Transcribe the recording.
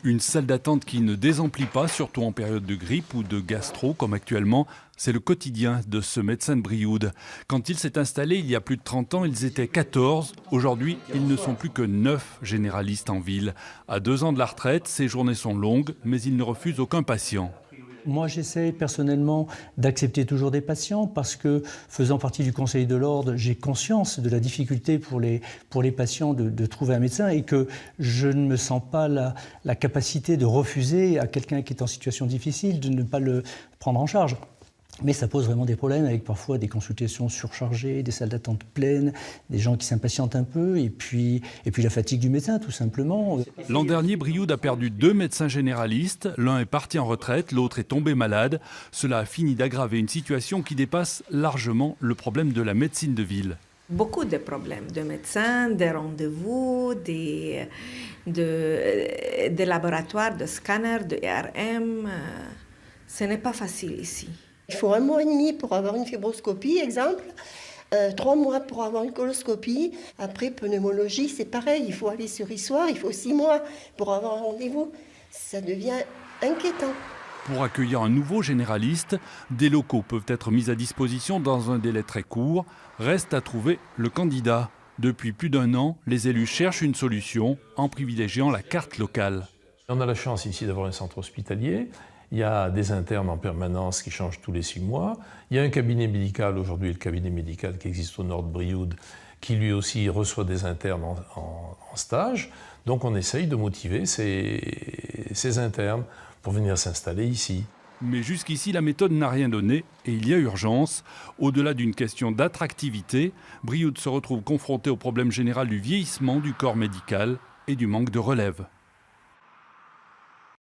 Une salle d'attente qui ne désemplit pas, surtout en période de grippe ou de gastro comme actuellement. C'est le quotidien de ce médecin de Brioude. Quand il s'est installé il y a plus de 30 ans, ils étaient 14. Aujourd'hui, ils ne sont plus que 9 généralistes en ville. À 2 ans de la retraite, ces journées sont longues, mais ils ne refusent aucun patient. Moi, j'essaie personnellement d'accepter toujours des patients parce que, faisant partie du Conseil de l'Ordre, j'ai conscience de la difficulté pour les patients de trouver un médecin et que je ne me sens pas la capacité de refuser à quelqu'un qui est en situation difficile de ne pas le prendre en charge. Mais ça pose vraiment des problèmes avec parfois des consultations surchargées, des salles d'attente pleines, des gens qui s'impatientent un peu et puis la fatigue du médecin tout simplement. L'an dernier, Brioude a perdu 2 médecins généralistes. L'un est parti en retraite, l'autre est tombé malade. Cela a fini d'aggraver une situation qui dépasse largement le problème de la médecine de ville. Beaucoup de problèmes de médecins, des rendez-vous, des laboratoires, de scanners, de IRM. Ce n'est pas facile ici. Il faut 1 mois et demi pour avoir une fibroscopie, exemple. 3 mois pour avoir une coloscopie. Après, pneumologie, c'est pareil. Il faut aller sur Issoire, il faut 6 mois pour avoir un rendez-vous. Ça devient inquiétant. Pour accueillir un nouveau généraliste, des locaux peuvent être mis à disposition dans un délai très court. Reste à trouver le candidat. Depuis plus d'1 an, les élus cherchent une solution en privilégiant la carte locale. On a la chance ici d'avoir un centre hospitalier. Il y a des internes en permanence qui changent tous les 6 mois. Il y a un cabinet médical, aujourd'hui le cabinet médical qui existe au nord de Brioude, qui lui aussi reçoit des internes en stage. Donc on essaye de motiver ces internes pour venir s'installer ici. Mais jusqu'ici, la méthode n'a rien donné et il y a urgence. Au-delà d'une question d'attractivité, Brioude se retrouve confronté au problème général du vieillissement du corps médical et du manque de relève.